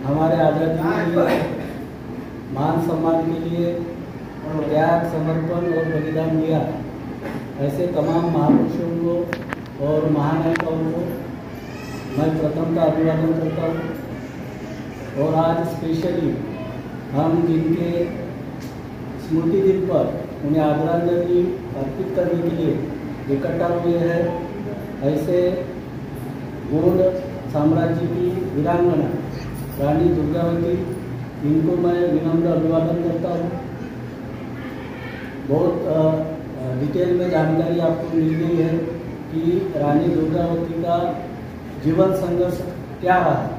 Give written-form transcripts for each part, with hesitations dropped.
हमारे आज़ादी के लिए, मान सम्मान के लिए त्याग, समर्पण और बलिदान दिया, ऐसे तमाम महापुरुषों को और महानायकों को मैं प्रथमतः अभिवादन करता हूँ। और आज स्पेशली हम जिनके स्मृति दिन पर उन्हें आदरांजलि अर्पित करने के लिए इकट्ठा हुए हैं, ऐसे गोंड साम्राज्य की वीरांगना रानी दुर्गावती, इनको मैं विनम्र अभिवादन करता हूँ। बहुत डिटेल में जानकारी आपको मिल गई है कि रानी दुर्गावती का जीवन संघर्ष क्या रहा।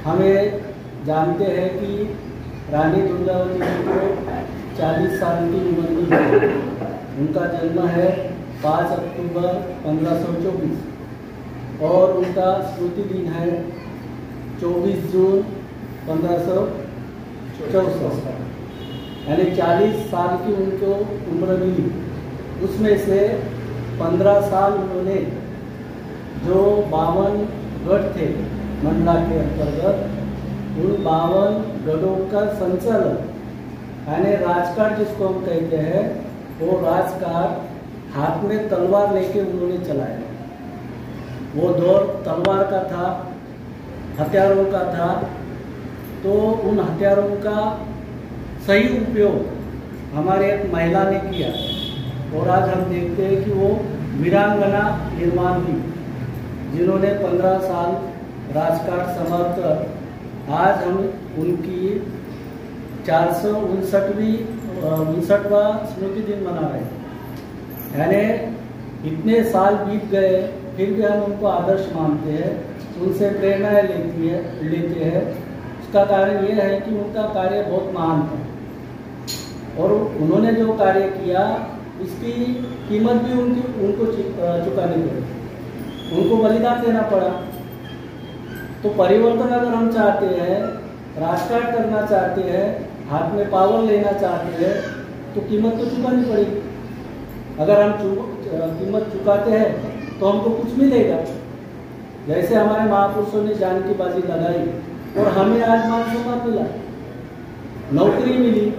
हमें जानते हैं कि रानी दुर्गावती जी को 40 साल की उम्र में है। उनका जन्म है 5 अक्टूबर 1524 और उनका स्मृति दिन है 24 जून 1564, यानी 40 साल की उनको उम्र मिली। उसमें से 15 साल उन्होंने जो 52 गढ़ थे मंडला के अंतर्गत, उन 52 गढ़ों का संचालन, यानी राजकाट जिसको हम कहते हैं, वो राजकाट हाथ में तलवार लेके उन्होंने चलाया। वो दौर तलवार का था, हथियारों का था, तो उन हथियारों का सही उपयोग हमारे एक महिला ने किया। और आज हम देखते हैं कि वो वीरांगना निर्माण की, जिन्होंने 15 साल राजकाट संभाल कर आज हम उनकी 459वां स्मृति दिन मना रहे हैं। यानी इतने साल बीत गए फिर भी हम उनको आदर्श मानते हैं, उनसे प्रेरणाएं लेते हैं। उसका कारण ये है कि उनका कार्य बहुत महान था और उन्होंने जो कार्य किया इसकी कीमत भी उनको चुकानी पड़ी, उनको बलिदान देना पड़ा। तो परिवर्तन अगर हम चाहते हैं, राजकाट करना चाहते हैं, हाथ में पावर लेना चाहते हैं, तो कीमत तो चुकानी पड़ेगी। अगर हम कीमत चुकाते हैं तो हमको कुछ मिलेगा। जैसे हमारे महापुरुषों ने जान की बाजी लगाई और हमें आज मान सम्मान मिला, नौकरी मिली।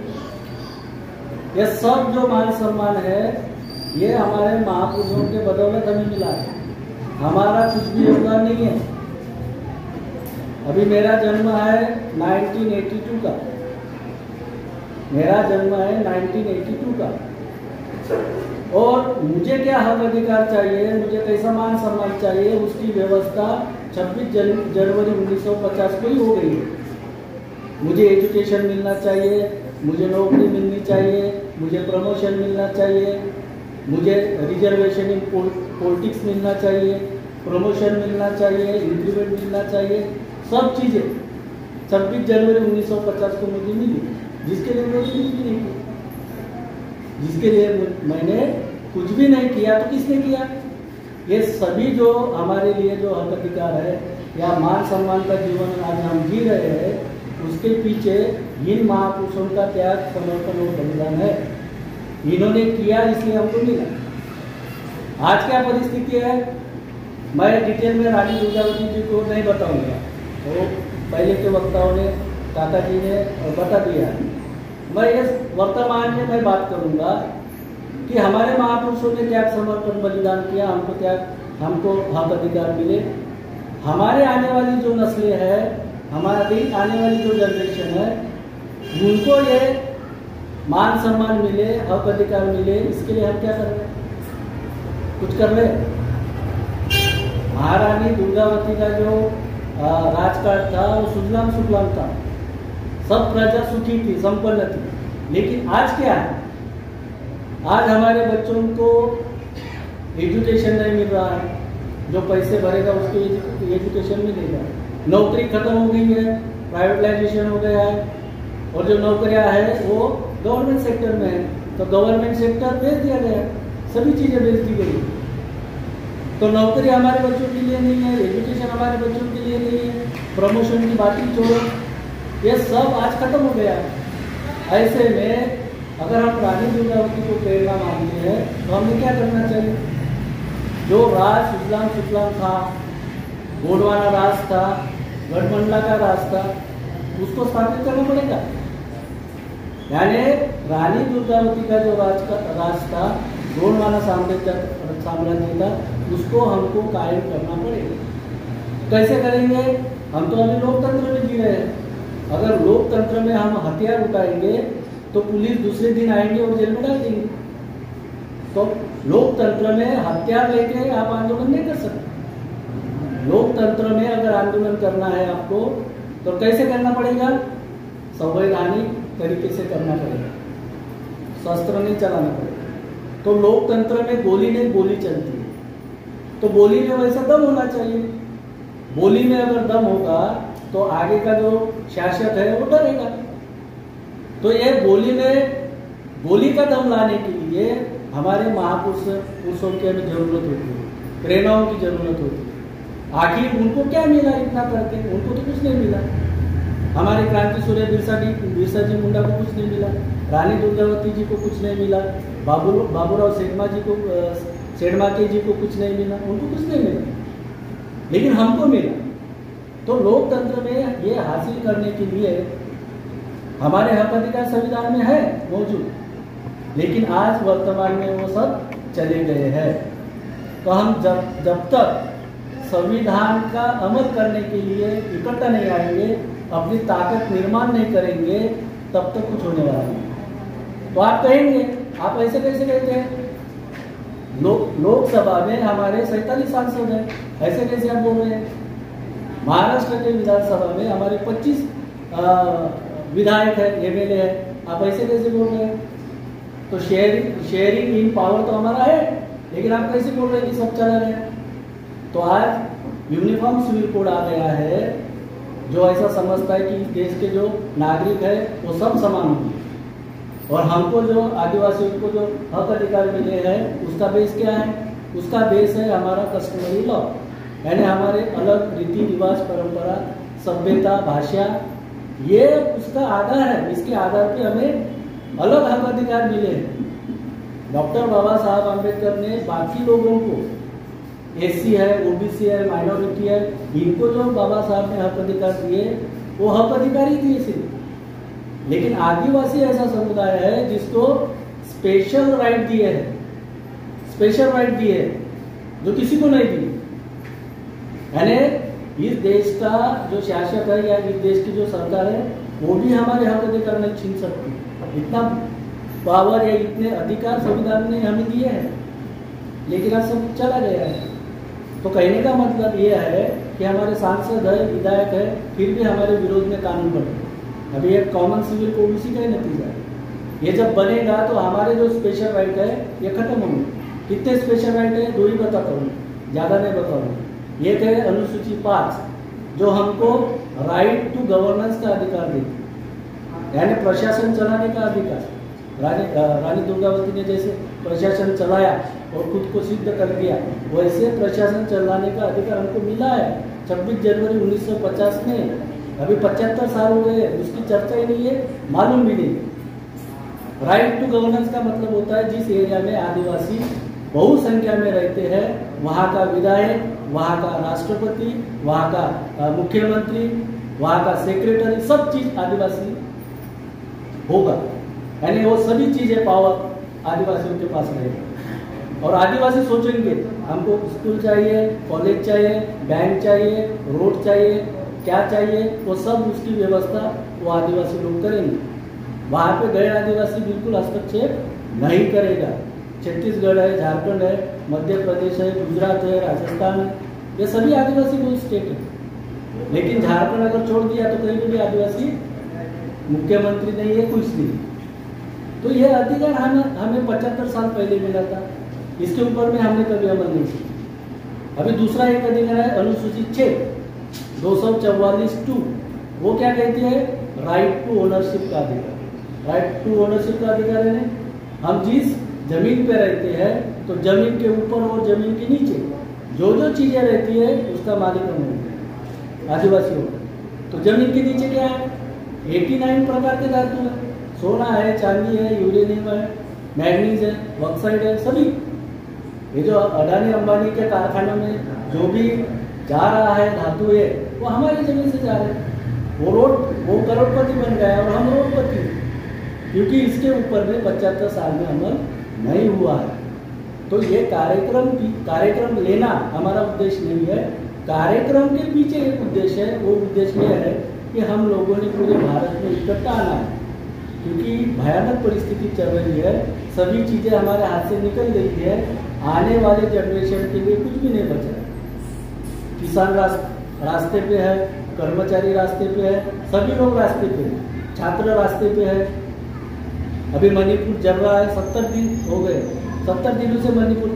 ये सब जो मान सम्मान है ये हमारे महापुरुषों के बदौलत हमें मिला है, हमारा कुछ भी योगदान नहीं है। अभी मेरा जन्म है 1982 का, मेरा जन्म है 1982 का, और मुझे क्या हक अधिकार चाहिए, मुझे कैसा मान सम्मान चाहिए, उसकी व्यवस्था 26 जनवरी 1950 को ही हो गई है। मुझे एजुकेशन मिलना चाहिए, मुझे नौकरी मिलनी चाहिए, मुझे प्रमोशन मिलना चाहिए, मुझे रिजर्वेशन इन पॉलिटिक्स मिलना चाहिए, प्रमोशन मिलना चाहिए, इंक्रीमेंट मिलना चाहिए, सब चीज़ें 26 जनवरी 1950 को मुझे मिली, जिसके लिए मैंने कुछ भी नहीं किया, जिसके लिए मैंने कुछ भी नहीं किया। तो किसने किया? ये सभी जो हमारे लिए जो हक अधिकार है या मान सम्मान का जीवन आज हम जी रहे हैं, उसके पीछे इन महापुरुषों का त्याग, समर्पण और बलिदान है। इन्होंने किया इसलिए हमको मिला। आज क्या परिस्थिति है मैं डिटेल में रानी दुर्गावती जी को नहीं बताऊंगा, तो पहले के वक्ताओं ने, काका जी ने बता दिया। मैं इस वर्तमान में मैं बात करूंगा कि हमारे महापुरुषों ने त्याग, समर्पण, बलिदान किया, हमको हक अधिकार मिले। हमारे आने वाली जो नस्लें हैं, हमारी आने वाली जो जनरेशन है, उनको ये मान सम्मान मिले, हक अधिकार मिले, इसके लिए हम क्या कर रहे हैं? कुछ कर रहे हैं? महारानी दुर्गावती का जो राजकाट था वो सुजलाम सुफलाम था, सब प्रजा सुखी थी, संपन्न थी। लेकिन आज क्या है? आज हमारे बच्चों को एजुकेशन नहीं मिल रहा है, जो पैसे भरेगा उसको एजुकेशन मिलेगा। नौकरी खत्म हो गई है, प्राइवेटाइजेशन हो गया है, और जो नौकरियां है वो गवर्नमेंट सेक्टर में है, तो गवर्नमेंट सेक्टर भेज दिया गया, सभी चीजें भेज दी गई। तो नौकरी हमारे बच्चों के लिए नहीं है, एजुकेशन हमारे बच्चों के लिए नहीं है, प्रमोशन की बातें छोड़ो, ये सब आज खत्म हो गया है। ऐसे में अगर हम रानी दुर्गावती को प्रेरणा मानते हैं तो हमें क्या करना चाहिए? जो राज सुजलाम सुफलाम था, गोंडवाना राज था, गठबंधन का रास्ता उसको स्थापित करना पड़ेगा। यानी रानी दुर्गावती का जो रास्ता गोंडवाना साम्राज्य का उसको हमको कायम करना पड़ेगा। कैसे करेंगे? हम तो अभी लोकतंत्र में जी रहे हैं। अगर लोकतंत्र में हम हथियार उठाएंगे तो पुलिस दूसरे दिन आएंगे और जेल में डाल देंगे। तो लोकतंत्र में हथियार लेके आप आंदोलन नहीं कर सकते। लोकतंत्र में अगर आंदोलन करना है आपको तो कैसे करना पड़ेगा? संवैधानिक तरीके से करना पड़ेगा, शस्त्र नहीं चलाना पड़ेगा। तो लोकतंत्र में गोली नहीं बोली चलती है, तो बोली में वैसा दम होना चाहिए। बोली में अगर दम होगा तो आगे का जो शासक है वो डरेगा। तो ये बोली का दम लाने के लिए हमारे महापुरुषों की हमें जरूरत होती है, प्रेरणाओं की जरूरत होती है। आखिर उनको क्या मिला इतना करके? उनको तो कुछ नहीं मिला। हमारे क्रांति सूर्य बिरसा जी मुंडा को कुछ नहीं मिला, रानी दुर्गावती जी को कुछ नहीं मिला, बाबूराव सेठमाके जी को कुछ नहीं मिला, उनको कुछ नहीं मिला, लेकिन हमको मिला। तो लोकतंत्र में ये हासिल करने के लिए हमारे हक अधिकार संविधान में है मौजूद, लेकिन आज वर्तमान में वो सब चले गए हैं। तो हम जब तक संविधान का अमल करने के लिए इकट्ठा नहीं आएंगे, अपनी ताकत निर्माण नहीं करेंगे, तब तक कुछ होने वाला नहीं। तो आप कहेंगे आप ऐसे कैसे कहते हैं? लोकसभा में हमारे 47 सांसद हैं, ऐसे कैसे आप बोल रहे हैं? महाराष्ट्र के विधानसभा में हमारे 25 विधायक है, एमएलए है, आप ऐसे कैसे बोल रहे हैं? तो शेयरिंग इन पावर तो हमारा है, लेकिन आप कैसे बोल रहे हैं कि सब चला रहे हैं? तो आज यूनिफॉर्म सिविल कोड आ गया है जो ऐसा समझता है कि देश के जो नागरिक है वो सब समान होंगे, और हमको जो आदिवासियों को जो हक अधिकार मिले हैं उसका बेस क्या है? उसका बेस है हमारा कस्टमरी लॉ, यानी हमारे अलग रीति रिवाज, परंपरा, सभ्यता, भाषा, ये उसका आधार है। इसके आधार पे हमें अलग हक अधिकार मिले हैं। डॉक्टर बाबा साहब आम्बेडकर ने बाकी लोगों को, एससी है, ओबीसी है, माइनॉरिटी है, इनको जो बाबा साहब ने हक अधिकार दिए वो हक अधिकार ही दिए सिर्फ। लेकिन आदिवासी ऐसा समुदाय है जिसको स्पेशल राइट दिए हैं, स्पेशल राइट दिए हैं जो किसी को नहीं दिए। यानी इस देश का जो शासक है या इस देश की जो सरकार है वो भी हमारे हक अधिकार नहीं छीन सकती। इतना पावर या इतने अधिकार संविधान ने हमें दिए हैं, लेकिन आज सब चला गया है। तो कहने का मतलब ये है कि हमारे सांसद है, विधायक है, फिर भी हमारे विरोध में कानून बने। अभी एक कॉमन सिविल कोड उसी का ही नतीजा है। ये जब बनेगा तो हमारे जो स्पेशल राइट है ये खत्म होंगे। कितने स्पेशल राइट है? 2 ही बताता हूँ, ज़्यादा नहीं बताऊँगा। एक है अनुसूची 5 जो हमको राइट टू गवर्नेंस का अधिकार देती है, यानी प्रशासन चलाने का अधिकार। रानी दुर्गावती ने जैसे प्रशासन चलाया और खुद को सिद्ध कर दिया, वैसे प्रशासन चलाने का अधिकार हमको मिला है 26 जनवरी 1950 में। अभी 75 साल हो गए, उसकी चर्चा ही नहीं है, मालूम भी नहीं। राइट टू गवर्नेंस का मतलब होता है जिस एरिया में आदिवासी बहुसंख्या में रहते हैं वहाँ का विधायक, वहाँ का राष्ट्रपति, वहाँ का मुख्यमंत्री, वहाँ का सेक्रेटरी, सब चीज आदिवासी होगा। यानी वो सभी चीजें पावर आदिवासियों के पास रहेगा। और आदिवासी सोचेंगे हमको स्कूल चाहिए, कॉलेज चाहिए, बैंक चाहिए, रोड चाहिए, क्या चाहिए, वो सब उसकी व्यवस्था वो आदिवासी लोग करेंगे। वहाँ पे गैर आदिवासी बिल्कुल हस्तक्षेप नहीं करेगा। छत्तीसगढ़ है, झारखंड है, मध्य प्रदेश है, गुजरात है, राजस्थान है, ये सभी आदिवासी मूल स्टेट है। लेकिन झारखंड अगर छोड़ दिया तो कहीं भी आदिवासी मुख्यमंत्री नहीं है, कुछ नहीं। तो यह अधिकार हमें 75 साल पहले मिला था, इसके ऊपर में हमने कभी अमल नहीं किया। अभी दूसरा एक अधिकार है अनुसूची 6 244(2), वो क्या कहती है? राइट टू ओनरशिप का अधिकार। राइट टू ओनरशिप का अधिकार है हम जिस जमीन पे रहते हैं तो जमीन के ऊपर और जमीन के नीचे जो जो चीजें रहती है उसका मालिक हम होते हैं आदिवासी होते। तो जमीन के नीचे क्या है? 89 प्रकार के धातु है, सोना है, चांदी है, यूरेनियम है, मैग्नीज है, बॉक्साइट है, सभी। ये जो अडानी अंबानी के कारखानों में जो भी जा रहा है धातु है वो हमारी जमीन से जा रहा है। वो करोड़पति बन गया और हम रोडपति, क्योंकि इसके ऊपर में 75 साल में अमल नहीं हुआ है। तो ये कार्यक्रम लेना हमारा उद्देश्य नहीं है। कार्यक्रम के पीछे एक उद्देश्य है, वो उद्देश्य यह है कि हम लोगों ने पूरे भारत में इकट्ठा आना है, क्योंकि भयानक परिस्थिति चल रही है, सभी चीज़ें हमारे हाथ से निकल गई है, आने वाले जनरेशन के लिए कुछ भी नहीं बचा है। किसान रास्ते पे है, कर्मचारी रास्ते पे है, सभी लोग रास्ते पे हैं, छात्र रास्ते पे है। अभी मणिपुर जल रहा है, 70 दिन हो गए, 70 दिनों से मणिपुर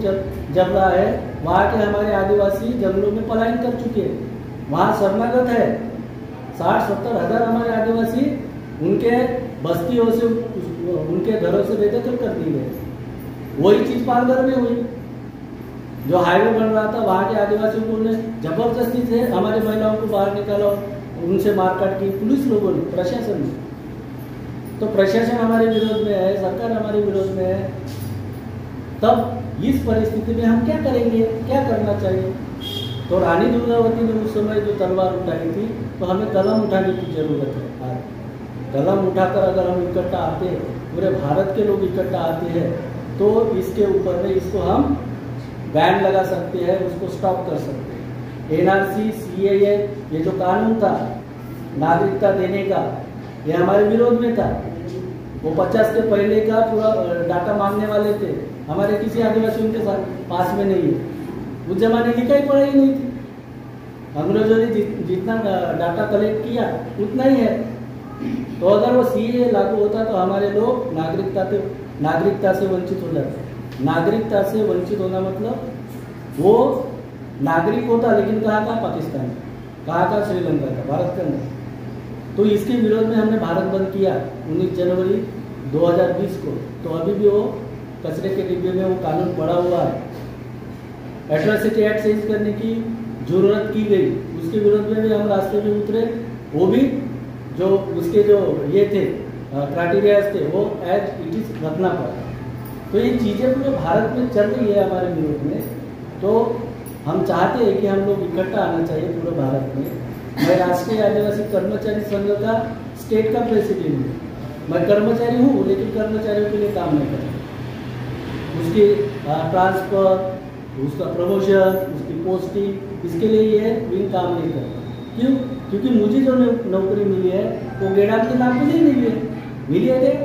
जल रहा है। वहाँ के हमारे आदिवासी जंगलों में पलायन कर चुके हैं, वहाँ शरणागत है। 60-70 हज़ार हमारे आदिवासी उनके बस्तियों से, उनके घरों से बेदखल कर दी गए। वही चीज़ पालघर में हुई, जो हाईवे बन रहा था वहाँ के आदिवासियों को जबरदस्ती से हमारी महिलाओं को बाहर निकाला, उनसे मारकाट की पुलिस लोगों ने, प्रशासन ने। तो प्रशासन हमारे विरोध में है, सरकार हमारे विरोध में है। तब इस परिस्थिति में हम क्या करेंगे, क्या करना चाहिए? तो रानी दुर्गावती ने उस समय जो तलवार उठाई थी, तो हमें कलम उठाने की जरूरत है। कलम उठाकर अगर हम इकट्ठा आते, पूरे भारत के लोग इकट्ठा आते हैं, तो इसके ऊपर में इसको हम बैन लगा सकते हैं, उसको स्टॉप कर सकते हैं। NRC, CAA ये जो कानून था नागरिकता देने का, ये हमारे विरोध में था। वो 50 के पहले का पूरा डाटा मांगने वाले थे, हमारे किसी आदिवासी उनके साथ पास में नहीं है। उस जमाने लिखाई पढ़ाई नहीं थी, अंग्रेजों ने जितना डाटा कलेक्ट किया उतना ही है। तो अगर वो CAA लागू होता तो हमारे लोग नागरिकता से वंचित हो जाते। नागरिकता से वंचित होना मतलब वो नागरिक होता, लेकिन कहाँ का? पाकिस्तान, कहाँ का? श्रीलंका का, भारत का नहीं। तो इसके विरोध में हमने भारत बंद किया 19 जनवरी 2020 को। तो अभी भी वो कचरे के डिब्बे में वो कानून पड़ा हुआ है। एट्रॉसिटी एक्ट चेंज करने की जरूरत की गई, उसके विरोध में भी हम रास्ते में उतरे। वो भी जो उसके जो ये थे क्राइटेरिया थे, वो एज इट इज रखना पड़ा। तो ये चीज़ें पूरे भारत में चल रही है हमारे विरोध में। तो हम चाहते हैं कि हम लोग इकट्ठा आना चाहिए पूरे भारत में। मैं राष्ट्रीय आदिवासी कर्मचारी संघ का स्टेट का प्रेसिडेंट हूँ। मैं कर्मचारी हूँ, लेकिन कर्मचारियों के लिए काम नहीं करता। उसकी ट्रांसफर, उसका प्रमोशन, उसकी पोस्टिंग, इसके लिए ये विंग काम नहीं करता। क्यों? क्योंकि मुझे जो नौकरी मिली है वो गेडाम के नाम पे नहीं मिली है। मिली है क्या?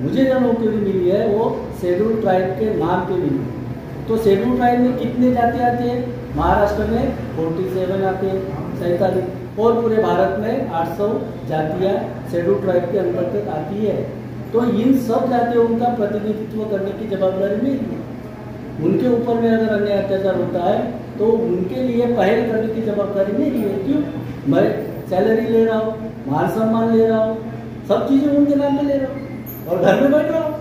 मुझे जो नौकरी मिली है वो शेड्यूल ट्राइब के नाम पे मिली है। तो शेड्यूल ट्राइब में कितने जाति आते हैं? महाराष्ट्र में 47 आते हैं, 47, और पूरे भारत में 800 जातियाँ शेड्यूल ट्राइब के अंतर्गत आती है। तो इन सब जातियों का प्रतिनिधित्व करने की जवाबदारी मेरी है। उनके ऊपर में अगर अन्याय अत्याचार होता है तो उनके लिए पहल करने की जवाबदारी मेरी है। क्यों? मैं सैलरी ले रहा हूँ, मान सम्मान ले रहा हूँ, सब चीज़ें उनके नाम पे ले रहा हूँ और घर में बैठ रहा हूँ।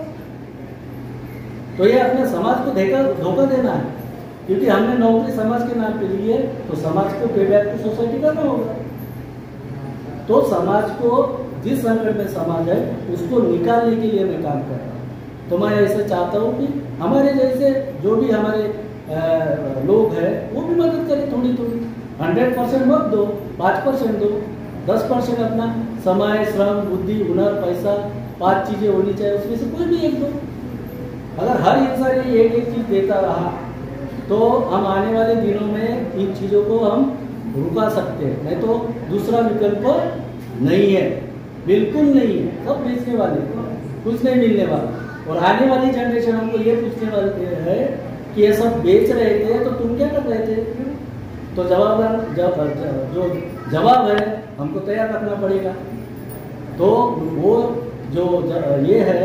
तो ये अपने समाज को धोखा देना है, क्योंकि हमने नौकरी समाज के नाम पे ली है, तो समाज को पे बैक टू सोसाइटी करना होगा। तो समाज को, जिस संकट में समाज है उसको निकालने के लिए मैं काम कर रहा हूँ। तो मैं ऐसे चाहता हूँ कि हमारे जैसे जो भी हमारे लोग हैं वो भी मदद करें थोड़ी थोड़ी। 100% मत दो, 5% दो, 10% अपना समय, श्रम, बुद्धि, हुनर, पैसा, 5 चीज़ें होनी चाहिए, उसमें से कोई भी एक दो। अगर हर इंसान ये एक चीज़ देता रहा तो हम आने वाले दिनों में इन चीज़ों को हम रुका सकते हैं। नहीं तो दूसरा विकल्प नहीं है, बिल्कुल नहीं है। सब बेचने वाले, कुछ नहीं मिलने वाला। और आने वाली जनरेशन हमको ये पूछने वाले है कि ये सब बेच रहे थे तो तुम क्या कर रहे थे? तो जो जवाब है हमको तैयार रखना पड़ेगा। तो वो जो ये है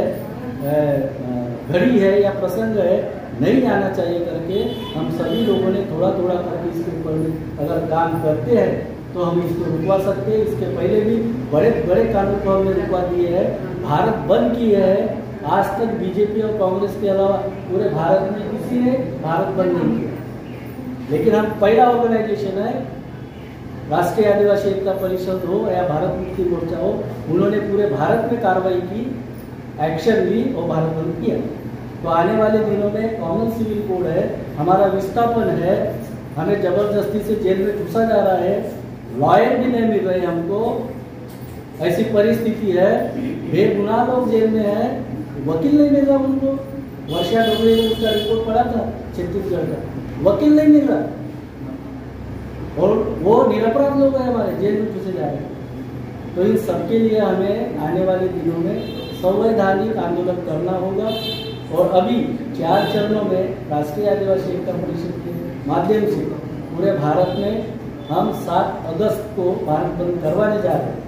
घड़ी है या प्रसंग है, नहीं आना चाहिए करके हम सभी लोगों ने थोड़ा थोड़ा करके इसके ऊपर अगर काम करते हैं तो हम इसको रुकवा सकते हैं। इसके पहले भी बड़े बड़े कानून को हमने रुकवा दिए हैं, भारत बंद किए है। आज तक बीजेपी और कांग्रेस के अलावा पूरे भारत में किसी ने भारत बंद नहीं किया, लेकिन हम पहला ऑर्गेनाइजेशन है, राष्ट्रीय आदिवासी एकता परिषद हो या भारत मुक्ति मोर्चा हो, उन्होंने पूरे भारत में कार्रवाई की, एक्शन ली और भारत बंद किया। तो आने वाले दिनों में कॉमन सिविल कोड है, हमारा विस्थापन है, हमें जबरदस्ती से जेल में घुसा जा रहा है, लॉयर भी नहीं मिल रहे हमको, ऐसी परिस्थिति है। बेगुनाह लोग जेल में है, वकील नहीं मिल रहा उनको। वर्षा डोगरे ने उसका रिपोर्ट पढ़ा था छत्तीसगढ़ का, वकील नहीं मिल रहा और वो निरपराध लोग हैं हमारे जेल में घुसे जा रहे हैं। तो इन सबके लिए हमें आने वाले दिनों में संवैधानिक आंदोलन करना होगा और अभी 4 चरणों में राष्ट्रीय आदिवासी एकता परिषद के माध्यम से पूरे भारत में हम 7 अगस्त को भारत बंद करवाने जा रहे हैं।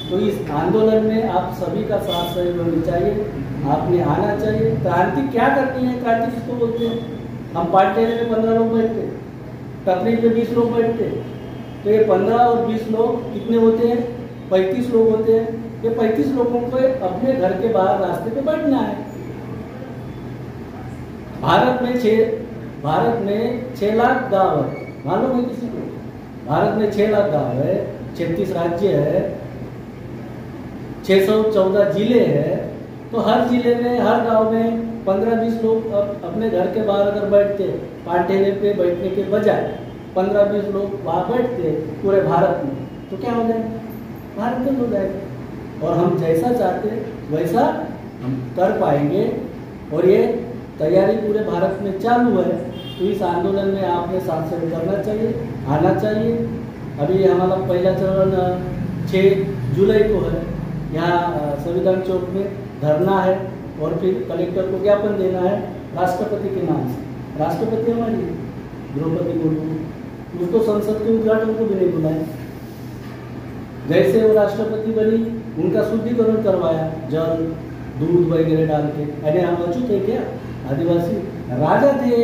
तो इस आंदोलन में आप सभी का साथ सहयोग होनी चाहिए, आपने आना चाहिए। क्रांति क्या करनी है, क्रांति किसको बोलते हैं? हम पार्टी में 15 लोग बैठते, टपरी में 20 लोग बैठते, तो ये 15 और 20 लोग कितने होते हैं? 35 लोग होते हैं। ये 35 लोगों को अपने घर के बाहर रास्ते पे बैठना है। भारत में 6 लाख गांव है, मालूम है किसी को? भारत में 6 लाख गांव है, 36 राज्य है, 614 जिले हैं। तो हर जिले में, हर गांव में 15-20 लोग अपने घर के बाहर अगर बैठते, पार्टेले पे बैठने के बजाय 15-20 लोग वहाँ बैठते पूरे भारत में, तो क्या हो जाएगा? भारत में हो जाएगा। और हम जैसा चाहते वैसा हम कर पाएंगे। और ये तैयारी पूरे भारत में चालू है। तो इस आंदोलन में आपने साथ सहयोग करना चाहिए, आना चाहिए। अभी हमारा पहला चरण 6 जुलाई को है, यहाँ संविधान चौक में धरना है और फिर कलेक्टर को ज्ञापन देना है राष्ट्रपति के नाम से। राष्ट्रपति हमारी द्रौपदी मुर्मू, उसको संसद के उद्घाटन को भी नहीं बुलाया। जैसे वो राष्ट्रपति बनी, उनका शुद्धिकरण करवाया, जल दूध वगैरह डाल के। अरे हम अछूत थे क्या? आदिवासी राजा थे,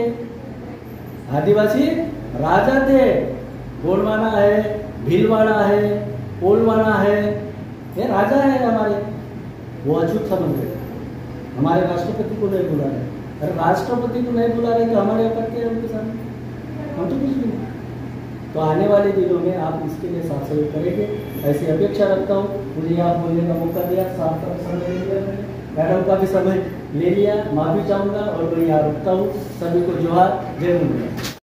आदिवासी राजा थे। गोंडवाना है, भीलवाड़ा है, पोलवाना है, ये राजा है हमारे। वो अछूत समझ गए, हमारे राष्ट्रपति को नहीं बुला रहे। अरे राष्ट्रपति को नहीं बुला रहे तो हमारे औकात क्या है उनके सामने? हम तो कुछ भी नहीं। तो आने वाले दिनों में आप इसके लिए साथ सहयोग करेंगे, ऐसी अपेक्षा रखता हूँ। मुझे यहाँ बोलने का मौका दिया, साफ समय ले लिया मैंने, मैडम का भी समय ले लिया, माफी चाहूँगा और मैं यहाँ रुकता हूँ। सभी को जोहार, जय हिंद।